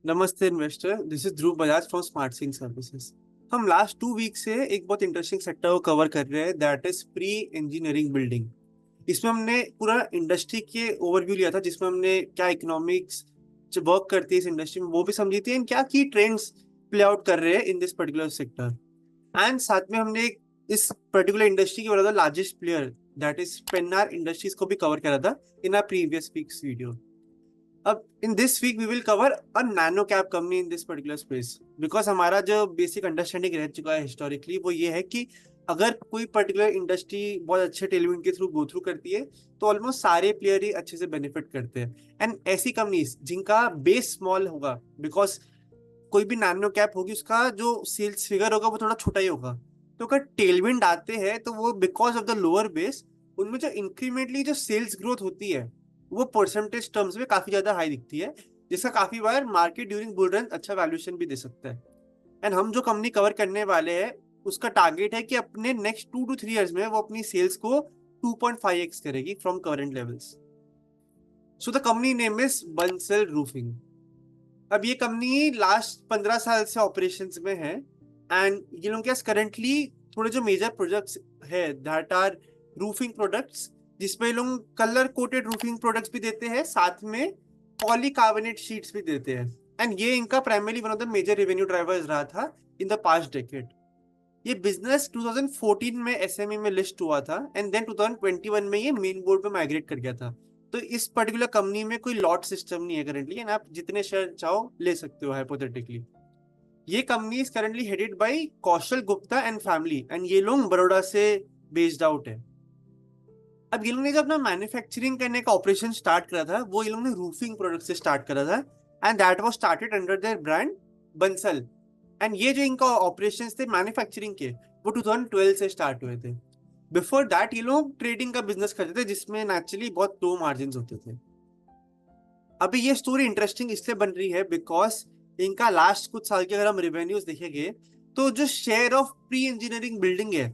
नमस्ते investor, this is Dhruv Bajaj from smart Singh services. हम last 2 week से एक बहुत इंटरेस्टिंग सेक्टर को कवर कर रहे हैं, that is pre engineering building. इसमें हमने पूरा इंडस्ट्री के ओवरव्यू लिया था, जिसमें हमने क्या इकोनॉमिक्स जो वर्क करती है इस इंडस्ट्री में वो भी समझी थी, एंड क्या की ट्रेंड्स प्ले आउट कर रहे हैं in this particular sector. And साथ में हमने इस पर्टिकुलर इंडस्ट्री के one of the largest player that is Pennar industries को भी कवर करा था in our previous weeks video. अब in this week we will cover a nano cap company in this particular space, because हमारा जो basic understanding रह चुका है हिस्टोरिकली वो ये है कि अगर कोई पर्टिकुलर इंडस्ट्री बहुत अच्छे टेलविंड के थ्रू गो थ्रू करती है तो ऑलमोस्ट सारे प्लेयर ही अच्छे से बेनिफिट करते हैं। एंड ऐसी कंपनीज जिनका बेस स्मॉल होगा, बिकॉज कोई भी नैनो कैप होगी उसका जो सेल्स फिगर होगा वो थोड़ा छोटा ही होगा, तो अगर टेलविंड आते हैं तो वो because of the lower base उनमें जो इंक्रीमेंटली जो सेल्स ग्रोथ होती है वो परसेंटेज टर्म्स में काफी ज्यादा हाई दिखती है, जिसका काफी बार मार्केट ड्यूरिंग बुल रन अच्छा वैल्यूएशन भी दे सकता है। एंड हम जो कंपनी कवर करने वाले हैं उसका टारगेट है कि अपने नेक्स्ट 2 to 3 इयर्स में वो अपनी सेल्स को 2.5x करेगी from current levels. So the company name is Bansal roofing. अब ये कंपनी लास्ट 15 साल से ऑपरेशन में है, एंड ये लोग के पास करेंटली थोड़े जो मेजर प्रोजेक्ट्स है दैट आर रूफिंग प्रोडक्ट्स, जिसमें ये लोग कलर कोटेड रूफिंग प्रोडक्ट्स भी देते हैं, साथ में पॉलीकार्बोनेट शीट्स भी देते हैं। एंड ये इनका primary one of the major revenue drivers रहा था इन द पास्ट डेकेड। ये बिजनेस 2014 में एसएमई में लिस्ट हुआ था, एंड देन 2021 में ये मेन बोर्ड पे माइग्रेट कर गया था। तो इस पर्टिकुलर कंपनी में कोई लॉट सिस्टम नहीं है करेंटली, एंड आप जितने शेयर चाहो ले सकते हो हाइपोथेटिकली। ये company is currently headed by Kaushal Gupta and family, and ये लोग बड़ौदा से बेस्ड आउट है। अब ये लोग ने जब अपना मैन्युफैक्चरिंग करने का ऑपरेशन स्टार्ट करा था वो ये लोग ने रूफिंग प्रोडक्ट से स्टार्ट करा था, and that was started under their brand Bansal. And ये जो इनका ऑपरेशन थे मैन्युफैक्चरिंग के वो 2012 से स्टार्ट हुए थे। बिफोर दैट ये लोग ट्रेडिंग का बिजनेस करते थे, जिसमें नेचुरली बहुत लो मार्जिन होते थे। अभी ये स्टोरी इंटरेस्टिंग इसलिए बन रही है बिकॉज इनका लास्ट कुछ साल के अगर हम रेवेन्यूज देखेंगे तो जो share of pre engineering building है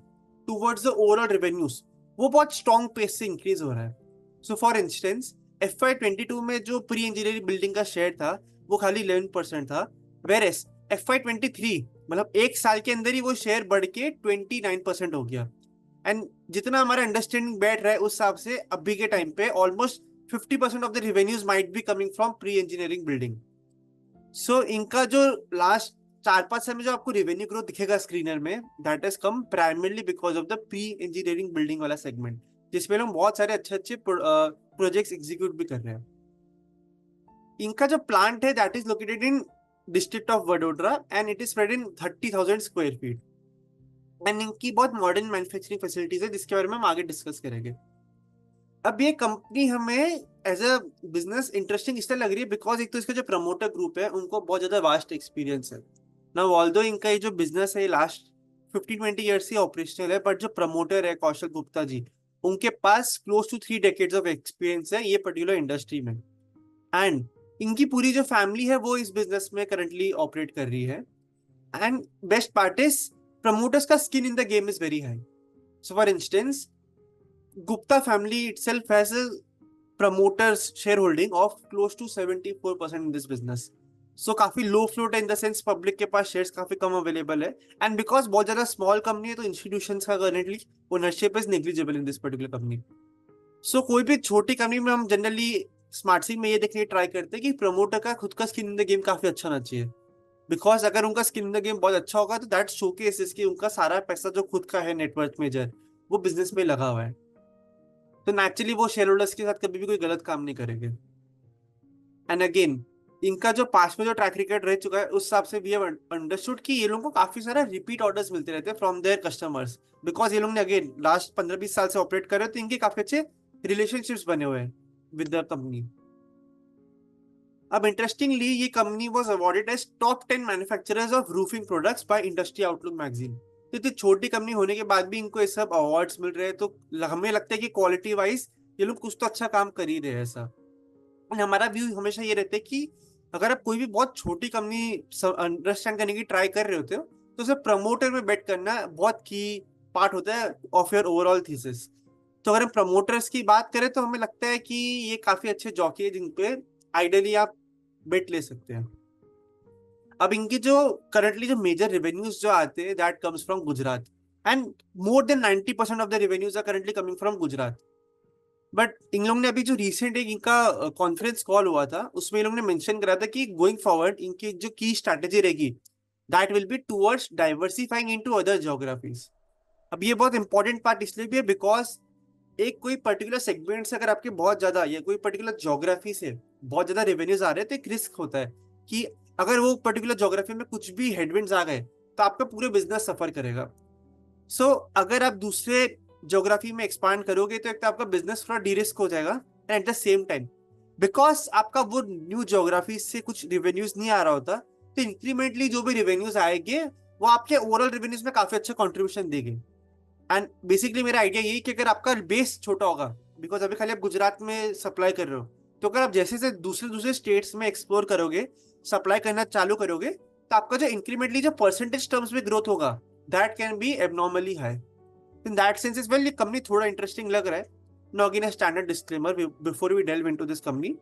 टूवर्ड्स द ओवरऑल रेवेन्यूज वो बहुत स्ट्रॉन्ग पेस से इंक्रीज हो रहा है। सो फॉर इंस्टेंस FY 22 में जो प्री इंजीनियरिंग बिल्डिंग का शेयर था वो खाली 11% था, वेर एस FY 23 मतलब एक साल के अंदर ही वो शेयर बढ़ के 29% हो गया। एंड जितना हमारा अंडरस्टैंडिंग बैठ रहा है उस हिसाब से अभी के टाइम पे almost 50% of the revenues might be coming from pre engineering building. So इनका जो लास्ट 4-5 साल में जो आपको रेवेन्यू ग्रोथ दिखेगा स्क्रीनर में that is come primarily because of the pre engineering building वाला सेगमेंट, जिसमें लोग बहुत सारे अच्छे अच्छे प्रोजेक्ट्स एग्जीक्यूट भी कर रहे हैं। इनका जो प्लांट है that is located in district of Vadodara, and it is spread in 30,000 square feet. And इनकी बहुत मॉडर्न मैन्युफैक्चरिंग फैसिलिटीज है जिसके बारे में हम आगे डिस्कस करेंगे। अब ये कंपनी हमें एज अ बिजनेस इंटरेस्टिंग इसलिए लग रही है बिकॉज एक तो इसका जो प्रमोटर ग्रुप है उनको बहुत ज्यादा वास्ट एक्सपीरियंस है ना। ऑल्दो इनका ये जो बिजनेस है लास्ट 15-20 ईयर से ऑपरेशनल है, बट जो प्रमोटर है कौशल गुप्ता जी उनके पास close to 3 decades of experience है ये पर्टिकुलर इंडस्ट्री में। एंड इनकी पूरी जो फैमिली है वो इस बिजनेस में करंटली ऑपरेट कर रही है। And best part is promoters का skin in the game is very high. So for instance Gupta family itself has a promoter's shareholding of close to 74% in this business. So काफी लो float है in the sense public के पास shares काफी कम available है, and because बहुत ज्यादा small company है तो इंस्टीट्यूशंस का currently ownership is negligible in this particular company. So कोई भी छोटी कंपनी में हम जनरली स्मार्ट सिंह में ये देखने ट्राई करते हैं कि प्रमोटर का खुद का स्किन इन द गेम काफी अच्छा होना चाहिए, बिकॉज अगर उनका स्किन इन द गेम बहुत अच्छा होगा तो दैट शोकेस कि उनका सारा पैसा जो खुद का है नेटवर्थ मेजर वो बिजनेस में लगा हुआ है, तो नेचुरली वो शेयर होल्डर्स के साथ कभी भी कोई गलत काम नहीं करेंगे। एंड अगेन इनका जो पास्ट में जो ट्रैक रिकॉर्ड रह चुका है उस हिसाब से वी हैव अंडरस्टूड कि ये लोगों को काफी सारा रिपीट ऑर्डर्स मिलते रहते हैं फ्रॉम देयर कस्टमर्स, बिकॉज ये लोग ने अगेन लास्ट 15-20 साल से ऑपरेट कर रहे हैं तो इनके काफी अच्छे रिलेशनशिप्स बने हुए हैं विद द कंपनी। अब इंटरेस्टिंगली ये company was awarded as top 10 manufacturers of roofing products by Industry Outlook magazine. तो इतनी छोटी कंपनी होने के बाद भी इनको ये सब अवार्ड्स मिल रहे हैं तो हमें लगता है कि क्वालिटी वाइज ये लोग कुछ तो अच्छा काम कर ही रहे हैं ऐसा। And हमारा व्यू हमेशा ये रहता है कि अगर आप कोई भी बहुत छोटी कंपनी अंडरस्टैंड करने की ट्राई कर रहे होते हो तो उसे प्रमोटर में बेट करना बहुत की पार्ट होता है ऑफ योर ओवरऑल थीसिस। तो अगर हम प्रमोटर्स की बात करें तो हमें लगता है कि ये काफी अच्छे जॉकी है जिन पे आइडियली आप बेट ले सकते हैं। अब इनके जो करंटली जो मेजर रेवेन्यूज जो आते हैं that comes from Gujarat, and more than 90% of the revenues are currently coming from Gujarat. But इन लोगों ने अभी जो रिसेंट एक इनका कॉन्फ्रेंस कॉल हुआ था उसमें इन लोगों ने मेंशन करा था कि गोइंग फॉरवर्ड इनकी जो की स्ट्रैटेजी रहेगी that will be towards diversifying into other geographies. अब ये बहुत इंपॉर्टेंट पार्ट इसलिए भी है बिकॉज एक कोई पर्टिकुलर सेगमेंट से अगर आपके बहुत ज्यादा या कोई पर्टिकुलर ज्योग्राफी से बहुत ज्यादा रेवेन्यूज आ रहे हैं तो एक रिस्क होता है कि अगर वो पर्टिकुलर ज्योग्राफी में कुछ भी हेडविंड्स आ गए तो आपका पूरे बिजनेस सफर करेगा। सो अगर आप दूसरे ज्योग्राफी में एक्सपांड करोगे तो एक तो आपका बिजनेस थोड़ा डी रिस्क हो जाएगा, and at the same time because आपका वो न्यू ज्योग्राफी से कुछ रेवेन्यूज नहीं आ रहा होता तो इंक्रीमेंटली जो भी रेवेन्यूज आएंगे वो आपके ओवरऑल रेवेन्यूज में काफी अच्छा कॉन्ट्रीब्यूशन देंगे। एंड बेसिकली मेरा आइडिया यही कि अगर आपका बेस छोटा होगा बिकॉज अभी खाली आप गुजरात में सप्लाई कर रहे हो, तो अगर आप जैसे से दूसरे दूसरे स्टेट्स में एक्सप्लोर करोगे, सप्लाई करना चालू करोगे, तो आपका जो इंक्रीमेंटली जो परसेंटेज टर्म्स में ग्रोथ होगा that can be abnormally high. In that sense is well ये कंपनी थोड़ा इंटरेस्टिंग लग रहा है। Now again a standard disclaimer before we delve into this company,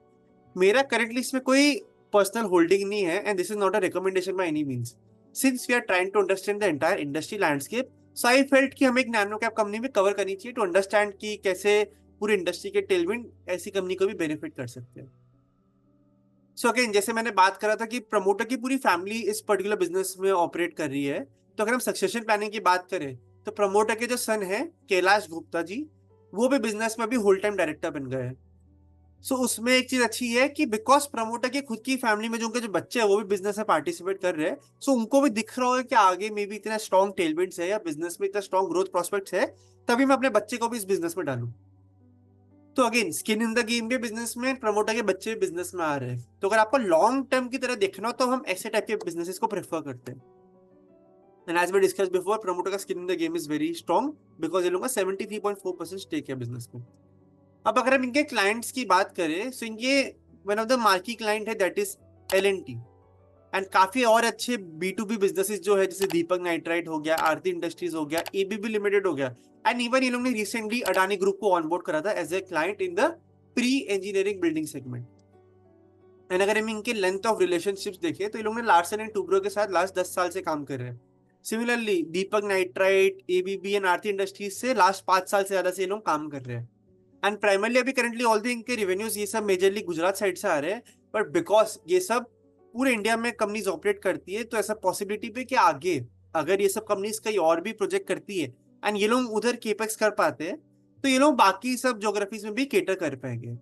मेरा करेंटली इसमें कोई पर्सनल होल्डिंग नहीं है and this is not a recommendation by any means. Since we are trying to understand the entire industry landscape, so I felt कि हमें एक nano cap company में cover करनी चाहिए टू अंडरस्टैंड कि कैसे पूरी इंडस्ट्री के टेलविंड ऐसी कंपनी को भी बेनिफिट कर सकते हैं। सो अगेन जैसे मैंने बात करा था कि प्रमोटर की पूरी फैमिली इस पर्टिकुलर बिजनेस में ऑपरेट कर रही है, तो अगर हम सक्सेशन प्लानिंग की बात करें तो प्रमोटर के जो सन है कैलाश गुप्ता जी, वो भी बिजनेस में अभी होल टाइम डायरेक्टर बन गए हैं। सो उसमें एक चीज अच्छी है कि बिकॉज प्रमोटर की खुद की फैमिली में जो उनके जो बच्चे हैं वो भी बिजनेस में पार्टिसिपेट कर रहे हैं, सो उनको भी दिख रहा है कि आगे में भी इतना स्ट्रॉन्ग टेलविंड्स है या बिजनेस में इतना स्ट्रॉन्ग ग्रोथ प्रोस्पेक्ट्स है, तभी मैं अपने बच्चे को भी इस बिजनेस में डालूं। तो again skin in the game भी बिजनेस में, प्रमोटर के बच्चे भी बिजनेस में आ रहे हैं, तो अगर आपको लॉन्ग टर्म की तरह देखना हो तो हम ऐसे टाइप के बिजनेसेस को प्रेफर करते हैं। And as we discuss before, promoter का skin in the game is very strong because ये लोगों का 73.4% स्टेक है बिजनेस में। अब अगर हम इनके क्लाइंट्स की बात करें तो इनके one of the marquee client है दैट इज L&T, एंड काफी और अच्छे B2B बिजनेसेस जो है जैसे दीपक नाइट्राइट हो गया, आरती इंडस्ट्रीज हो गया, ABB लिमिटेड हो गया, एंड इवन इन लोगों ने रिसेंटली अडानी ग्रुप को ऑनबोर्ड करा था as a client in the pre engineering building segment. And अगर हम इनके लेंथ ऑफ रिलेशनशिप्स देखें तो इन लोगों ने लार्सन एंड टूब्रो के साथ लास्ट 10 साल से काम कर रहे हैं। Similarly Deepak nitrite, ABB and Aarti industries से लास्ट 5 साल से ज्यादा से ये लोग काम कर रहे हैं। एंड प्राइमरली अभी करंटली ऑल द इनके रेवेन्यूज ये सब मेजरली गुजरात साइड से आ रहे हैं, बट बिकॉज ये सब पूरे इंडिया में कंपनीज ऑपरेट करती है तो ऐसा पॉसिबिलिटी पे कि आगे अगर ये सब कंपनीज कहीं और भी प्रोजेक्ट करती है एंड ये लोग उधर केपेक्स कर पाते हैं तो ये लोग बाकी सब ज्योग्राफीज में भी केटर कर पाएंगे।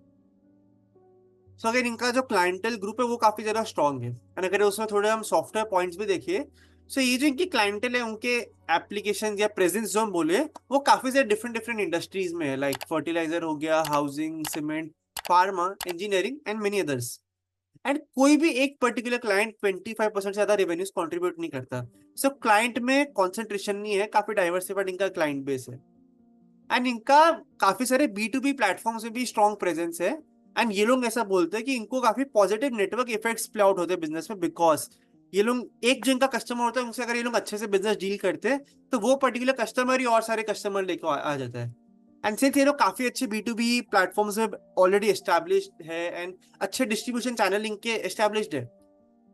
सो अगर इनका जो क्लाइंटल ग्रुप है वो काफी ज्यादा स्ट्रॉन्ग है, एंड अगर उसमें थोड़े हम सॉफ्टवेयर पॉइंट्स भी देखिए, सो ये जो इनकी क्लाइंटल है उनके एप्लीकेशन या प्रेजेंस जो हम बोले वो काफी सारे डिफरेंट डिफरेंट इंडस्ट्रीज में है, लाइक फर्टिलाइजर हो गया, housing, cement, pharma, engineering and many others. And कोई भी एक पर्टिकुलर क्लाइंट 25% से ज्यादा रेवेन्यूज कंट्रीब्यूट नहीं करता। सो क्लाइंट में कॉन्सेंट्रेशन नहीं है, काफी डाइवर्सिफाइड इनका क्लाइंट बेस है, एंड इनका काफी सारे B2B प्लेटफॉर्म्स में भी स्ट्रॉन्ग प्रेजेंस है। एंड ये लोग ऐसा बोलते हैं कि इनको काफी positive network effects play out होते हैं बिजनेस में बिकॉज ये लोग एक जो इनका कस्टमर होता है उनसे अगर ये लोग अच्छे से बिजनेस डील करते हैं तो वो पर्टिकुलर कस्टमर ही और सारे कस्टमर लेकर आ जाता है। एंड सिंस ये लोग काफी अच्छे B2B प्लेटफॉर्म्स में ऑलरेडी एस्टैब्लिश्ड है एंड अच्छे डिस्ट्रीब्यूशन चैनल इनके एस्टैब्लिश्ड है,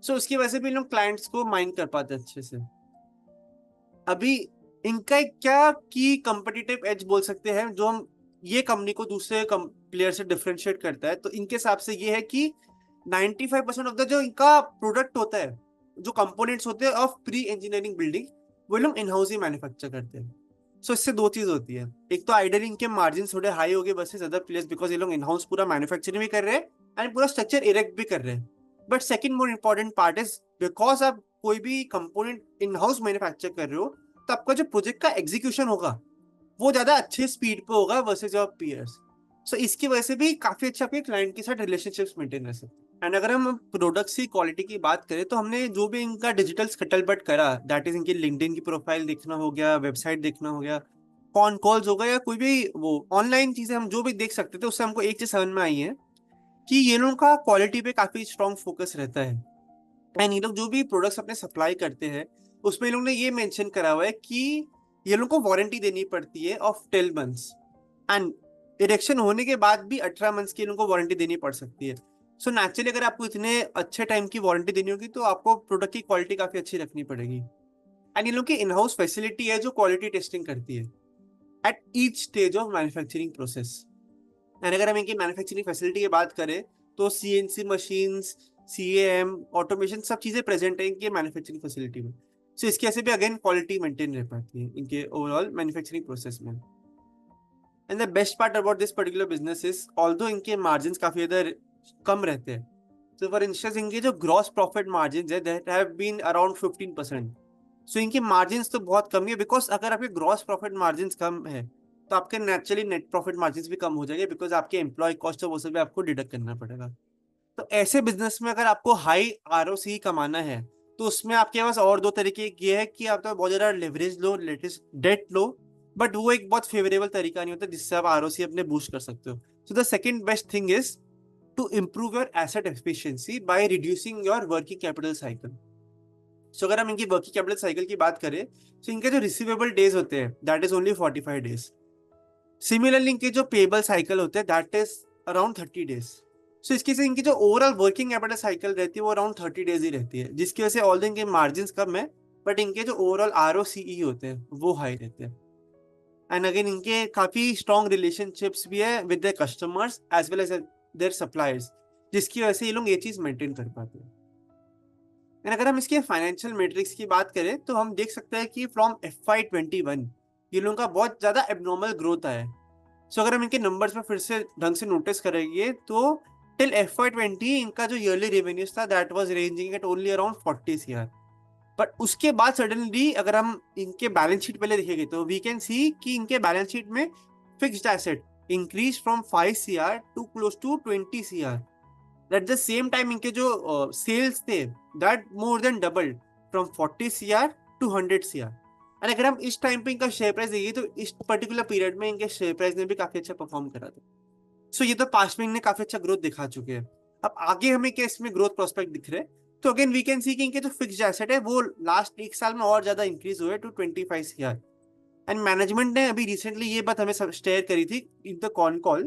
सो उसकी वजह से भी इन लोग क्लाइंट्स को माइंड कर पाते हैं अच्छे से। अभी इनका एक क्या की कंपटीटिव एज बोल सकते हैं जो हम ये कंपनी को दूसरे प्लेयर से डिफरेंशिएट करता है, तो इनके हिसाब से ये है कि 95% ऑफ द जो इनका प्रोडक्ट होता है, जो कंपोनेंट्स होते हैं ऑफ प्री इंजीनियरिंग बिल्डिंग, वो लोग इन हाउस ही मैन्युफैक्चर करते हैं। सो इससे दो चीज होती है, एक तो आइडल इनके मार्जिन थोड़े हाई हो गए वर्सेस अदर प्लेयर्स बिकॉज ये लोग इन हाउस पूरा मैन्युफैक्चरिंग भी कर रहे हैं एंड पूरा स्ट्रक्चर इरेक्ट भी कर रहे हैं। But second more important part is because आप कोई भी कंपोनेंट इन हाउस मैन्युफैक्चर कर रहे हो तो आपका जो प्रोजेक्ट का एग्जीक्यूशन होगा वो ज्यादा अच्छे स्पीड पे होगा वर्सेज योर पीयर्स। सो इसकी वजह से भी काफी अच्छा आपके क्लाइंट के साथ रिलेशनशिप्स मेंटेन रह सकते हैं। एंड अगर हम प्रोडक्ट्स की क्वालिटी की बात करें तो हमने जो भी इनका डिजिटल स्कटलबट करा, दैट इज इनकी लिंक्डइन की प्रोफाइल देखना हो गया, वेबसाइट देखना हो गया, कॉन कॉल्स हो गया, या कोई भी वो ऑनलाइन चीजें हम जो भी देख सकते थे, उससे हमको एक चीज समझ में आई है कि ये लोगों का क्वालिटी पे काफी स्ट्रॉन्ग फोकस रहता है। एंड ये लोग जो भी प्रोडक्ट्स अपने सप्लाई करते हैं उसमें इन लोगों ने ये मेंशन करा हुआ है कि ये लोगों को वारंटी देनी पड़ती है ऑफ 12 months, एंड इरेक्शन होने के बाद भी 18 months की इन लोगों को वारंटी देनी पड़ सकती है। सो नेचुरली अगर आपको इतने अच्छे टाइम की वारंटी देनी होगी तो आपको प्रोडक्ट की क्वालिटी काफी अच्छी रखनी पड़ेगी। एंड इन लोग की इन हाउस फैसिलिटी है जो क्वालिटी टेस्टिंग करती है at each stage of manufacturing process. And अगर हम इनकी मैन्युफैक्चरिंग फैसिलिटी की बात करें तो सीएनसी मशीन्स, सीएएम, ऑटोमेशन सब चीजें प्रेजेंट है इनके मैन्युफैक्चरिंग फैसिलिटी में। सो इसकी वजह से भी अगेन क्वालिटी मेंटेन रह पाती है इनके ओवरऑल मैन्युफैक्चरिंग प्रोसेस में। And the best part about this particular business is although इनके मार्जिन काफी ज्यादा कम रहते हैं। तो फॉर इंस्टेंस इनके जो ग्रॉस प्रॉफिट मार्जिन है दैट हैव बीन अराउंड 15%। सो इनके मार्जिन तो बहुत कम है बिकॉज अगर आपके ग्रॉस प्रॉफिट मार्जिन कम है तो आपके नेचुरली नेट प्रॉफिट मार्जिन भी कम हो जाएंगे बिकॉज आपके एम्प्लॉय कॉस्ट है वो सब भी आपको डिडक्ट करना पड़ेगा। तो ऐसे बिजनेस में अगर आपको हाई आरओसी कमाना है तो उसमें आपके पास और दो तरीके ये है कि आप तो बहुत ज्यादा लेवरेज लो, लेटेस्ट डेट लो, बट वो एक बहुत फेवरेबल तरीका नहीं होता जिससे आप आरओसी अपने बूस्ट कर सकते हो। So the second best thing is to improve your asset efficiency by reducing your working capital cycle। सो अगर हम इनकी वर्किंग कैपिटल साइकिल की बात करें तो इनके जो रिसीवेबल डेज होते हैं that is only 45 days. Similarly इनके जो पेबल साइकिल होते हैं दैट इज अराउंड 30 डेज। सो इसकी से इनकी जो ओवरऑल वर्किंग कैपिटल साइकिल रहती है वो अराउंड 30 डेज ही रहती है, जिसकी वजह से ऑल इनके मार्जिन कम है बट इनके जो ओवरऑल आरओसीई होते हैं वो हाई रहते हैं। एंड अगेन इनके काफी स्ट्रॉन्ग रिलेशनशिप्स भी है with their customers as well as their suppliers, जिसकी वजह से ये लोग ये चीज मेंटेन कर पाते हैं। एंड अगर हम इसके फाइनेंशियल मैट्रिक्स की बात करें तो हम देख सकते हैं कि फ्रॉम FY21 ये लोगों का बहुत ज्यादा एबनॉर्मल ग्रोथ आया है। सो अगर हम इनके नंबर्स में फिर से ढंग से नोटिस करेंगे तो टिल FY20 इनका जो ईयरली रेवेन्यूज था that was ranging at only around 40 CR। But उसके बाद सडनली अगर हम इनके बैलेंस शीट पहले देखेंगे तो वी कैन सी कि इनके बैलेंस शीट में fixed asset increase from 5 CR to close to 20 CR। At the same time इनके जो सेल्स थे that more than doubled from 40 CR to 100 CR। और अगर हम इस टाइम पे इनका शेयर प्राइस देखिए तो इस पर्टिकुलर पीरियड में इनके शेयर प्राइस ने भी काफी अच्छा परफॉर्म करा था। सो ये तो पास्ट में इनने काफी अच्छा ग्रोथ दिखा चुके हैं। अब आगे हमें क्या इसमें ग्रोथ प्रोस्पेक्ट दिख रहे हैं तो अगेन वी कैन सी कि इनके जो फिक्स्ड एसेट है वो लास्ट एक साल में और ज्यादा इंक्रीज हुए टू 25 CR। एंड मैनेजमेंट ने अभी रिसेंटली ये बात हमें शेयर करी थी इन द कॉन कॉल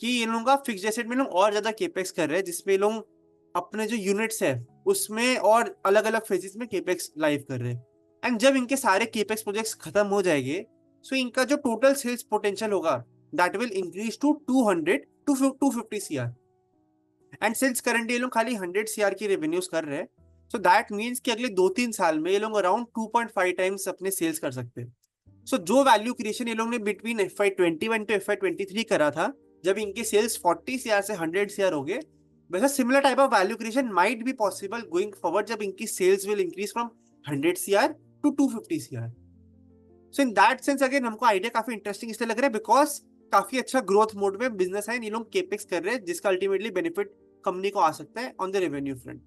कि ये लोगों का फिक्स्ड एसेट में लोग और ज्यादा केपेक्स कर रहे हैं जिसमें लोग अपने जो यूनिट्स है उसमें और अलग अलग फेजेस में केपेक्स लाइव कर रहे हैं। एंड जब इनके सारे केपेक्स प्रोजेक्ट्स खत्म हो जाएंगे सो इनका जो टोटल सेल्स पोटेंशियल होगा that will increase to 200 to 250 CR। And since current ये लोग खाली 100 CR की रेवेन्यूज कर रहे हैं सो दैट मीन्स कि अगले 2-3 साल में ये लोग अराउंड 2.5 टाइम्स अपने सेल्स कर सकते हैं। सो जो वैल्यू क्रिएशन ये लोग ने बिटवीन FY21 टू FY23 करा था जब इनके सेल्स 40 CR से 100 CR हो गए, वैसा similar type of value creation might be possible going forward जब इनकी sales will increase from 100 CR to 250 CR। So in that sense again हमको आइडिया काफी इंटरेस्टिंग इसलिए लग रहा है बिकॉज काफी अच्छा ग्रोथ मोड में बिजनेस है, ये लोग केपेक्स कर रहे हैं जिसका अल्टीमेटली बेनिफिट कंपनी को आ सकता है ऑन द रेवेन्यू फ्रंट।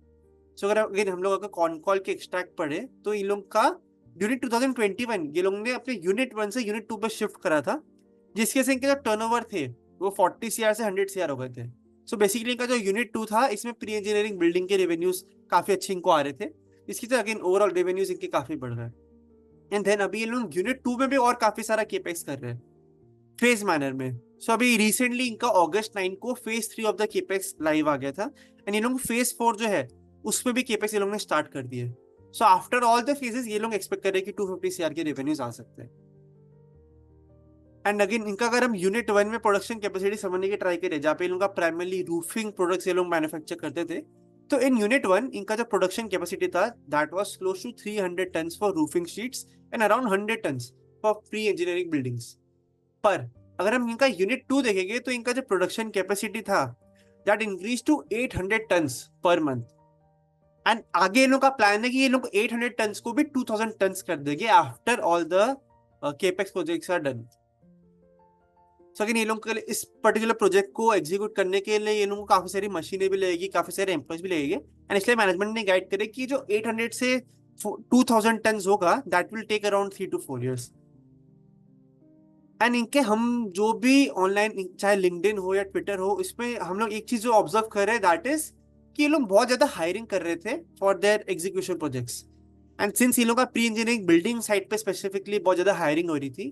सो अगर अगेन हम लोग अगर कॉन कॉल के एक्सट्रैक्ट पढ़े तो इन लोग का ड्यूरिंग 2021 ये लोग ने अपने यूनिट 1 से यूनिट 2 पर शिफ्ट करा था जिसके से इनके जो टर्नओवर थे वो 40 CR से 100 CR हो गए थे। सो बेसिकली इनका जो यूनिट 2 था इसमें प्री इंजीनियरिंग बिल्डिंग के रेवेन्यूज काफी अच्छे इनको आ रहे थे, इसकी तो अगेन ओवरऑल रेवेन्यूज इनके काफी बढ़ रहे हैं। एंड देन अभी ये लोग यूनिट 2 में भी और काफी सारा केपेक्स कर रहे हैं फेज मैनर में। सो अभी रिसेंटली इनका August 9 को phase 3 of the capex live आ गया था एंड ये लोग फेज 4 जो है उसमें भी केपेक्स ये लोग ने स्टार्ट कर दिए। So after all the phases ये लोग एक्सपेक्ट कर रहे हैं कि 250 CR के रेवेन्यूज आ सकते हैं। एंड अगेन इनका अगर हम यूनिट 1 में प्रोडक्शन कैपेसिटी समझने की ट्राई करें जहाँ पे इनका प्राइमरली रूफिंग प्रोडक्ट्स ये लोग मैन्युफैक्चर करते थे तो इन यूनिट 1 इनका जो प्रोडक्शन कैपेसिटी था that was close to 300 tons for roofing sheets and around 100 tons for pre engineering buildings. पर अगर हम इनका यूनिट 2 देखेंगे तो इनका जो प्रोडक्शन कैपेसिटी था that increase to 800 tons per month. And आगे इन लोग का प्लान है कि ये लोग 800 टन्स को भी 2000 टन्स कर देंगे after all the capex projects are done. So again ये लोग के लिए इस पर्टिकुलर प्रोजेक्ट को एग्जीक्यूट करने के लिए ये लोगों को काफी सारी मशीनें भी लगेगी, काफी सारे एम्प्लॉयज भी लगेंगे एंड इसलिए मैनेजमेंट ने गाइड करे कि जो 800 से 2000 टन्स होगा that will take around 3 to 4 years। And इनके हम जो भी ऑनलाइन चाहे लिंक्डइन हो या ट्विटर हो इसमें हम लोग एक चीज जो ऑब्जर्व कर रहे हैं दैट इज कि ये लोग बहुत ज्यादा हायरिंग कर रहे थे for their execution projects. And since ये लोग का प्री इंजीनियरिंग बिल्डिंग साइट पे स्पेसिफिकली बहुत ज्यादा हायरिंग हो रही थी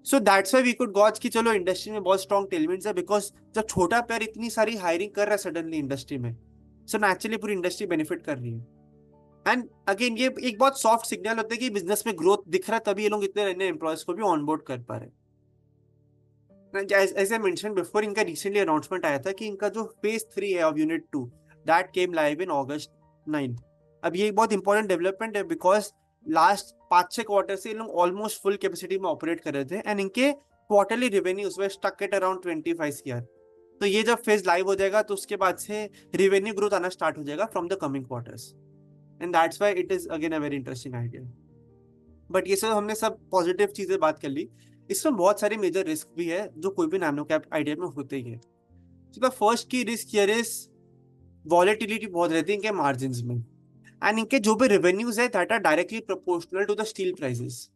so that's why we could gauge कि चलो इंडस्ट्री में बहुत स्ट्रॉन्ग टेलमेंट्स है, बिकॉज जब छोटा प्लेयर इतनी सारी हायरिंग कर रहा है सडनली इंडस्ट्री में, सो नेचुरली पूरी इंडस्ट्री बेनिफिट कर रही है। एंड अगेन ये एक बहुत सॉफ्ट सिग्नल होता है कि बिजनेस में ग्रोथ दिख रहा है, तभी ये लोग इतने नए एम्प्लॉयज को भी ऑनबोर्ड कर पा रहे हैं। एज आई मेंशन बिफोर, इनका रिसेंटली अनाउंसमेंट आया था कि इनका जो फेज 3 है of unit 2 that came live in August 9th। अब ये एक बहुत इंपॉर्टेंट डेवलपमेंट है, बिकॉज लास्ट 5-6 क्वार्टर से ये लोग ऑलमोस्ट फुल कैपेसिटी में ऑपरेट कर रहे थे, एंड इनके quarterly revenues were stuck at around 25 CR। तो ये जब फेज लाइव हो जाएगा तो उसके बाद से रेवेन्यू ग्रोथ आना स्टार्ट हो जाएगा from the coming quarters, and that's why it is again a very interesting idea. But ये सब हमने सब पॉजिटिव चीजें बात कर ली, इसमें बहुत सारे मेजर रिस्क भी है जो कोई भी नैनो कैप आइडिया में होते ही है। सो द फर्स्ट की रिस्क हियर इज वॉलेटिलिटी बहुत रहती है इनके मार्जिन में, एंड इनके जो भी रेवेन्यूज है that are directly proportional to the steel prices.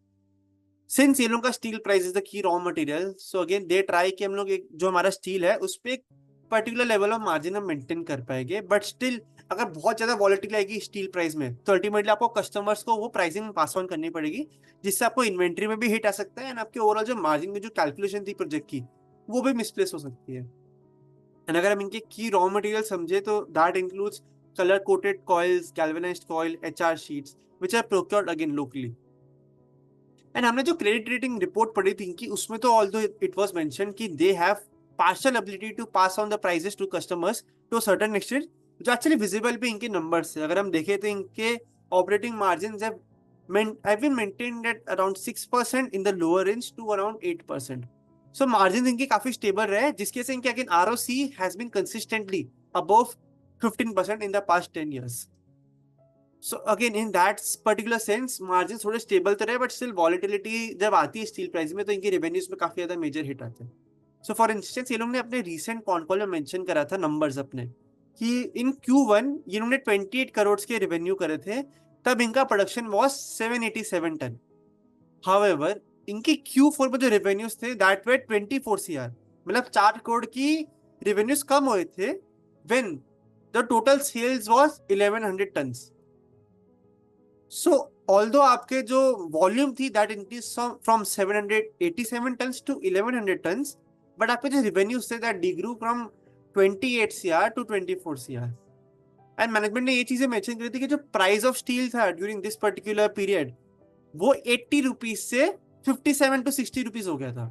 Since ये लोग का steel price is the key raw material, so again they try कि हम लोग एक जो हमारा स्टील है उस पर एक पर्टिकुलर लेवल ऑफ मार्जिन हम मेंटेन कर पाएंगे, बट स्टिल अगर बहुत ज्यादा वॉलेटिलिटी आएगी स्टील प्राइस में तो अल्टीमेटली आपको कस्टमर्स को वो प्राइसिंग पास ऑन करनी पड़ेगी, जिससे आपको इन्वेंट्री में भी हिट आ सकता है, एंड आपके ओवरऑल जो मार्जिन में जो कैलकुलेशन थी प्रोजेक्ट की वो भी मिसप्लेस हो सकती है। एंड अगर हम इनके की रॉ मटेरियल समझे तो that includes colour coated coils, galvanised coil, HR sheets which are procured again locally. And हमने जो क्रेडिट रेटिंग रिपोर्ट पढ़ी थी कि उसमें तो ऑल्दो इट वाज मेंशन कि they have partial ability to pass on the prices to customers to certain extent, जो actually visible भी इनके नंबर्स से अगर हम देखें तो इनके operating margins have been maintained at around 6% in the lower range to around 8%. So margins इनके काफी स्टेबल रहे, जिसके से इनके again ROC has been consistently above 15% in the past 10 years. So again in that particular sense margins थोड़े stable तो रहे, but still volatility जब आती है स्टील प्राइस में तो इनकी रेवेन्यूज में काफी ज्यादा मेजर हिट आते हैं। सो फॉर इंस्टेंस ये लोग ने अपने रिसेंट कॉन कॉल में मेंशन करा था नंबर्स अपने कि इन Q1 ये लोग ने 28 करोड़ के रेवेन्यू करे थे, तब इनका प्रोडक्शन वॉज 787 टन। हाउएवर इनकी Q4 में जो रेवेन्यूज थे दैट वे 24 CR, मतलब 4 करोड़ की रेवेन्यूज कम हुए थे when the total sales was 1100 tons. So although आपके जो वॉल्यूम थी that increase from 787 tons to 1100 tons, but आपके जो रेवेन्यूज थे that degrew from 28 CR to 24 CR। And management ने ये चीजें मेंशन करी थी कि जो प्राइस ऑफ स्टील था ड्यूरिंग दिस पर्टिकुलर पीरियड वो 80 रुपीज से 57 to 60 रुपीज हो गया था,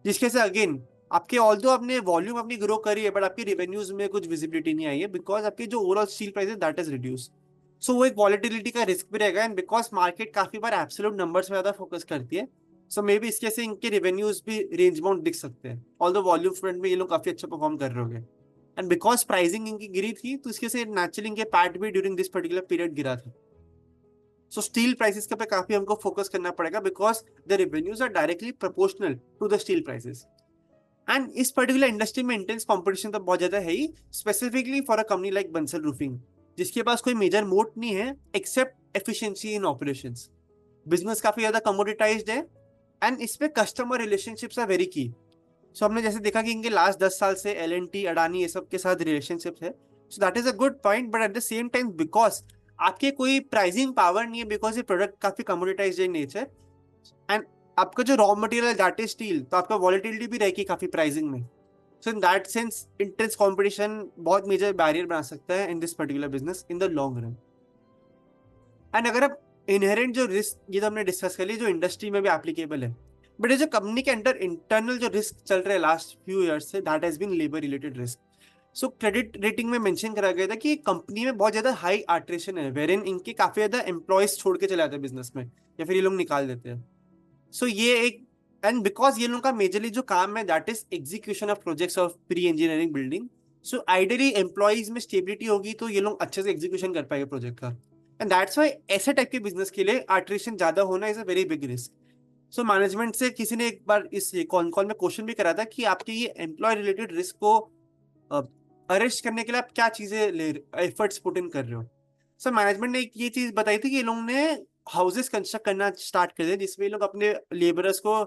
जिसके से अगेन आपके ऑल्दो आपने वॉल्यूम अपनी ग्रो करी है बट आपकी रेवेन्यूज में कुछ विजिबिलिटी नहीं आई है, बिकॉज आपकी जो ओवरऑल स्टील प्राइस है दैट इज रिड्यूस। सो वो एक वॉलेटिलिटी का रिस्क भी रहेगा, एंड बिकॉज मार्केट काफी बार एब्सोल्यूट नंबर्स में ज्यादा फोकस करती है, सो मे बी इसके से इनके रेवेन्यूज भी रेंज बाउंड दिख सकते हैं, ऑल्दो वॉल्यूम फ्रंट में ये लोग काफी अच्छा परफॉर्म कर रहे होंगे। एंड बिकॉज प्राइसिंग इनकी गिरी थी तो इसके से नेचुरली इनके पैट भी ड्यूरिंग दिस पर्टिकुलर पीरियड गिरा था। सो स्टील प्राइसेस के पे काफी हमको फोकस करना पड़ेगा, because the revenues are directly proportional to the steel prices. And इस पर्टिकुलर इंडस्ट्री में इंटेंस कंपटीशन तो बहुत ज्यादा है ही, specifically for a company like Bansal roofing, जिसके पास कोई मेजर मोट नहीं है except efficiency in operations. Business काफी ज्यादा कमोडिटाइज्ड है, एंड इस पे कस्टमर रिलेशनशिप्स आर वेरी की। सो हमने जैसे देखा कि इनके लास्ट 10 साल से L&T, अडानी ये सब के साथ रिलेशनशिप है, so that is a good point, but at the same time because आपके कोई प्राइसिंग पावर नहीं है, बिकॉज ये प्रोडक्ट काफी कमोडिटाइज्ड इन नेचर, एंड आपका जो raw material that is steel, तो आपका वॉलेटिलिटी भी रहेगी काफी प्राइसिंग में। So in that sense intense competition बहुत मेजर बैरियर बना सकता है in this particular business in the long run. And अगर आप इनहेरेंट जो रिस्क ये तो हमने डिस्कस कर ली जो इंडस्ट्री में भी एप्लीकेबल है, बट ये जो कंपनी के अंदर इंटरनल जो रिस्क चल रहे हैं लास्ट फ्यू ईयर्स से that has been labour related risk. So credit rating में मेंशन करा गया था कि कंपनी में बहुत ज्यादा हाई आर्ट्रेशन है, वेर इन इनके काफी ज्यादा एम्प्लॉयज छोड़ के चले जाते हैं बिजनेस में, या फिर ये लोग निकाल देते हैं। सो ये एक, एंड बिकॉज ये लोगों का मेजरली जो काम है that is execution of projects of pre engineering building, so ideally employees में स्टेबिलिटी होगी तो ये लोग अच्छे से एग्जीक्यूशन कर पाएंगे प्रोजेक्ट का, एंड दैट्स व्हाई ऐसे टाइप के बिजनेस के लिए आर्ट्रेशन ज्यादा होना is a very big risk. So management से किसी ने एक बार इस कॉन कॉल में क्वेश्चन भी करा था कि आपके ये एम्प्लॉय रिलेटेड रिस्क को अरेस्ट करने के लिए आप क्या चीजें ले एफर्ट्स पुट इन कर रहे हो। सो मैनेजमेंट ने एक ये चीज बताई थी कि ये लोगों ने हाउसेस कंस्ट्रक्ट करना स्टार्ट कर दिया, जिसमें ये लोग अपने लेबरर्स को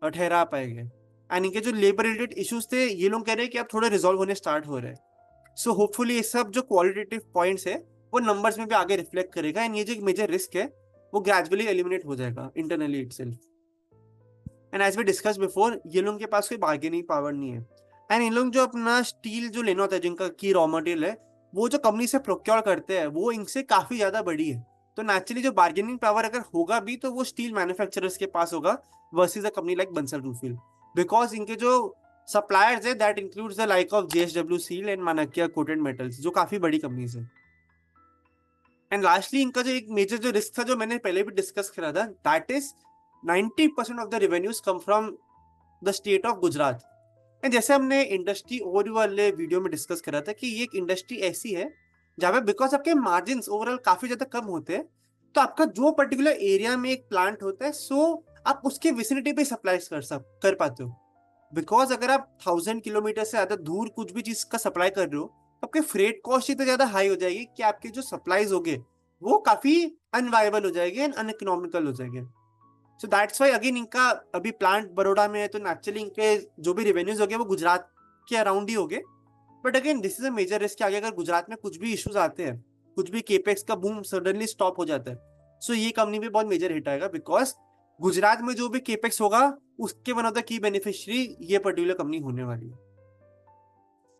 ठहरा पाएंगे, एंड इनके जो लेबर रिलेटेड इश्यूज थे ये लोग कह रहे हैं कि अब थोड़े रिजॉल्व होने स्टार्ट हो रहे हैं। सो होपफुली ये सब जो क्वालिटेटिव पॉइंट्स है वो नंबर्स में भी आगे रिफ्लेक्ट करेगा, एंड ये जो मेजर रिस्क है वो ग्रेजुअली एलिमिनेट हो जाएगा internally itself. And as we discuss before, ये लोगों के पास कोई बार्गेनिंग पावर नहीं है। एंड इन लोग जो अपना स्टील जो लेना होता है, जिनका की रॉ मटेरियल है, वो जो कंपनी से प्रोक्योर करते हैं वो इनसे काफी ज्यादा बड़ी है। तो नेचुरली जो बार्गेनिंग पावर अगर होगा भी तो वो स्टील मैन्युफैक्चरर्स के पास होगा versus a company like Bansal roofing, because इनके जो सप्लायर्स है that includes the like of JSW steel and Manaksia coated metals, जो काफी बड़ी कंपनीज है। एंड लास्टली इनका जो एक मेजर जो रिस्क था, जो मैंने पहले भी डिस्कस करा था, that is 90% of the revenues come from the state of Gujarat. And जैसे हमने इंडस्ट्री ओवरव्यू वाले वीडियो में डिस्कस करा था कि ये एक इंडस्ट्री ऐसी है जहाँ पे बिकॉज आपके मार्जिन ओवरऑल काफी ज्यादा कम होते हैं, तो आपका जो पर्टिकुलर एरिया में एक प्लांट होता है, सो आप उसके विसिनिटी पे सप्लाई कर पाते हो। बिकॉज अगर आप 1000 किलोमीटर से ज्यादा दूर कुछ भी चीज का सप्लाई कर रहे हो, तो आपके फ्रेट कॉस्ट इतनी ज्यादा हाई हो जाएगी कि आपके जो सप्लाईज होंगे वो काफी अनवाइबल हो जाएंगे एंड अनइकोनॉमिकल हो जाएंगे। सो दैट्स वाई अगेन इनका अभी प्लांट बड़ौदा में है, तो नेचुरली इनके जो भी रेवेन्यूज होंगे वो गुजरात के अराउंड ही होंगे। But again this is a major risk, आगे अगर गुजरात में कुछ भी इश्यूज आते हैं, कुछ भी केपेक्स का बूम सडनली स्टॉप हो जाता है, सो ये कंपनी भी बहुत मेजर हिट आएगा, बिकॉज गुजरात में जो भी केपेक्स होगा उसके one of the key beneficiary ये पर्टिकुलर कंपनी होने वाली है।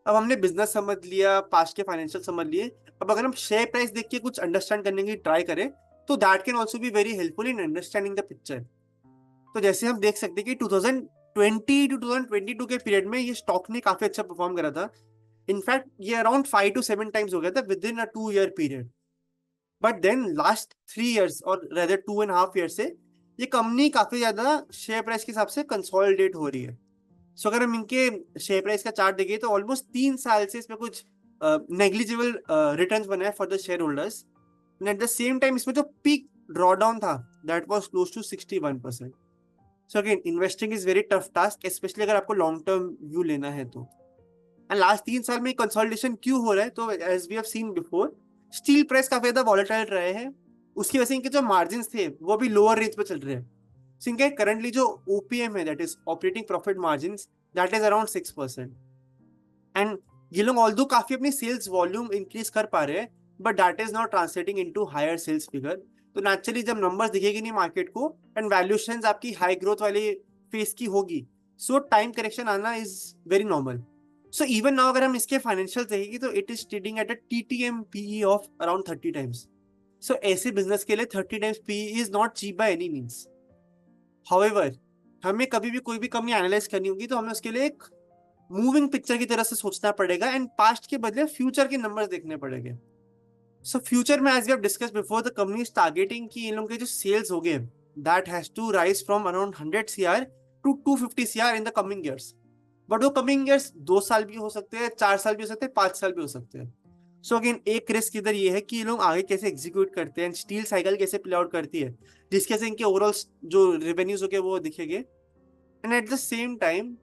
अब हमने बिजनेस समझ लिया, पास्ट के फाइनेंशियल समझ लिए, अब अगर हम शेयर प्राइस देख के कुछ अंडरस्टैंड करने की ट्राई करें, तो that can also be very helpful in understanding the picture. तो जैसे हम देख सकते हैं कि 2020 टू 2022 के पीरियड में ये स्टॉक ने काफी अच्छा परफॉर्म करा था। इनफैक्ट ये अराउंड 5 to 7 टाइम्स हो गया था within a 2 year period. But then last 3 years और रेदर 2.5 years से ये कंपनी काफी ज्यादा शेयर प्राइस के हिसाब से कंसोलिडेट हो रही है। सो अगर हम इनके शेयर प्राइस का चार्ट देखें तो ऑलमोस्ट 3 साल से इसमें कुछ नेग्लिजिबल रिटर्न्स बने हैं for the shareholders. And at the same time इसमें जो पीक ड्रॉडाउन था that was close to 61%। So again investing is very tough task, specially अगर आपको लॉन्ग टर्म व्यू लेना है तो। एंड लास्ट 3 साल में कंसोलिडेशन क्यों हो रहा है, तो as we have seen before, steel price काफी ज्यादा वॉलेटाइल रहे हैं, उसकी वजह से इनके जो मार्जिन थे वो भी लोअर रेंज पे चल रहे हैं। सो इनके करंटली जो OPM है, that is operating profit margin, that is around 6%। And ये लोग ऑल्दो काफी अपनी सेल्स वॉल्यूम इंक्रीज कर पा रहे हैं, but that is not translating into higher sales figure. तो नेचुरली जब नंबर्स दिखेगी नहीं मार्केट को एंड वैल्यूएशन आपकी हाई ग्रोथ वाली फेस की होगी, सो टाइम करेक्शन आना is very normal. So even now अगर हम इसके फाइनेंशियल देखेंगे तो it is trading at a TTM PE of around 30 times. So ऐसे बिजनेस के लिए 30 times PE is not cheap by any means. However हमें कभी भी कोई भी कंपनी एनालाइज करनी होगी तो हमें उसके लिए एक मूविंग पिक्चर की तरह से सोचना पड़ेगा एंड पास्ट के बदले फ्यूचर के नंबर्स देखने पड़ेंगे। सो फ्यूचर में as we have discuss before, the company is targeting कि इन लोगों के जो सेल्स हो गए that has to rise from around 100 CR to 250 CR in the coming years. But वो कमिंग ईयर्स 2 साल भी हो सकते हैं, 4 साल भी हो सकते हैं, 5 साल भी हो सकते हैं। सो अगेन एक रिस्क इधर ये है कि ये लोग आगे कैसे एग्जीक्यूट करते हैं, स्टील साइकिल कैसे प्ले आउट करती है, जिसके से इनके ओवरऑल जो रेवेन्यूज हो गए वो दिखेंगे। And at the same time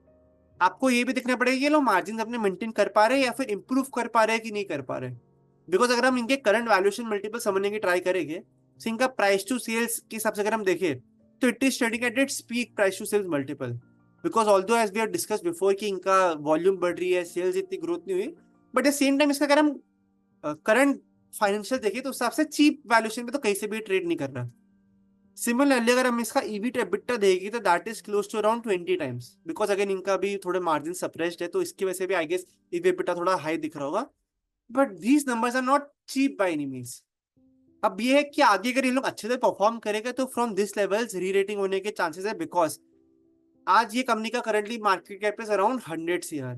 आपको ये भी देखना पड़ेगा कि ये लोग मार्जिन अपने मेंटेन कर पा रहे हैं या फिर इंप्रूव कर पा रहे हैं कि नहीं कर पा रहे। बिकॉज अगर हम इनके करंट वैल्यूएशन मल्टीपल समझने की ट्राई करेंगे, तो इनका प्राइस टू सेल्स के हिसाब से अगर हम देखें तो it is trading at its peak price to sales multiple. Because although as we have discuss before कि इनका वॉल्यूम बढ़ रही है, सेल्स इतनी ग्रोथ नहीं हुई, बट एट सेम टाइम इसका अगर हम करंट फाइनेंशियल देखें तो उस हिसाब से चीप वैल्यूएशन पे तो कहीं से भी ट्रेड नहीं कर रहा। सिमिलरली अगर हम इसका ईवी टू एबिटा देगी तो that is close to around 20 times, because again इनका भी थोड़े मार्जिन सप्रेस्ड है, तो इसकी वजह से भी आई गेस ईवी एबिटा थोड़ा हाई दिख रहा होगा। But these numbers are not cheap by any means. अब ये है कि आगे अगर ये लोग अच्छे से परफॉर्म करेंगे तो from this levels re rating होने के चांसेस है, बिकॉज आज ये कंपनी का currently market cap is around 100 CR,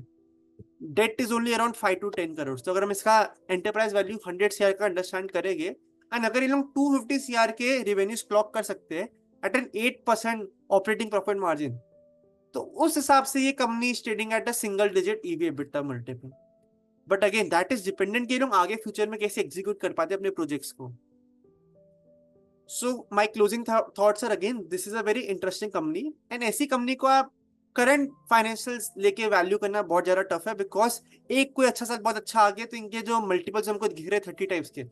debt is only around 5 to 10 crore. तो अगर हम इसका एंटरप्राइज वैल्यू 100 CR का अंडरस्टैंड करेंगे एंड अगर ये लोग 250 CR के रेवेन्यूज क्लॉक कर सकते हैं at an 8% operating profit margin, तो उस हिसाब से ये company trading at a single digit EV EBITDA multiple. But again that is dependent कि लोग आगे फ्यूचर में कैसे एग्जीक्यूट कर पाते हैं अपने प्रोजेक्ट्स को। So my closing thoughts are again this is a very interesting company, and ऐसी कंपनी को आप करंट फाइनेंशियल्स लेके वैल्यू करना बहुत ज्यादा टफ है, बिकॉज एक कोई अच्छा सा बहुत अच्छा आ गया तो इनके जो मल्टीपल्स हमको दिख रहे 30 टाइम्स के,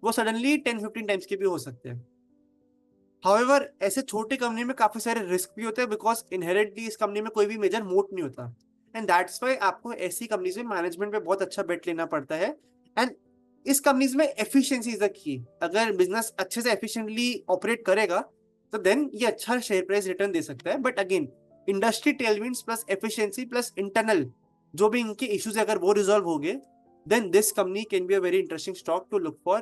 वो सडनली 10-15 टाइम्स के भी हो सकते हैं। हाउएवर ऐसे छोटे कंपनी में काफी सारे रिस्क भी होते हैं, बिकॉज इनहेरेंटली इस कंपनी में कोई भी मेजर मोट नहीं होता। एंड दैट्स वाई आपको ऐसी कंपनीज में मैनेजमेंट पे बहुत अच्छा बेट लेना पड़ता है। एंड इस कंपनीज में एफिशिएंसी इज द की। अगर बिजनेस अच्छे से एफिशिएंटली ऑपरेट करेगा तो देन ये अच्छा शेयर प्राइस रिटर्न दे सकता है। But again industry tailwinds plus efficiency plus internal जो भी इनके इश्यूज अगर वो रिजॉल्व हो गए, then this company can be a very interesting stock to look for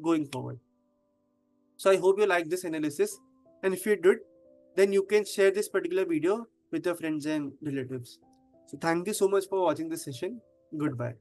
going forward. So I hope you like this analysis, and if you did, then you can share this particular video with your friends and relatives. So thank you so much for watching this session. Goodbye.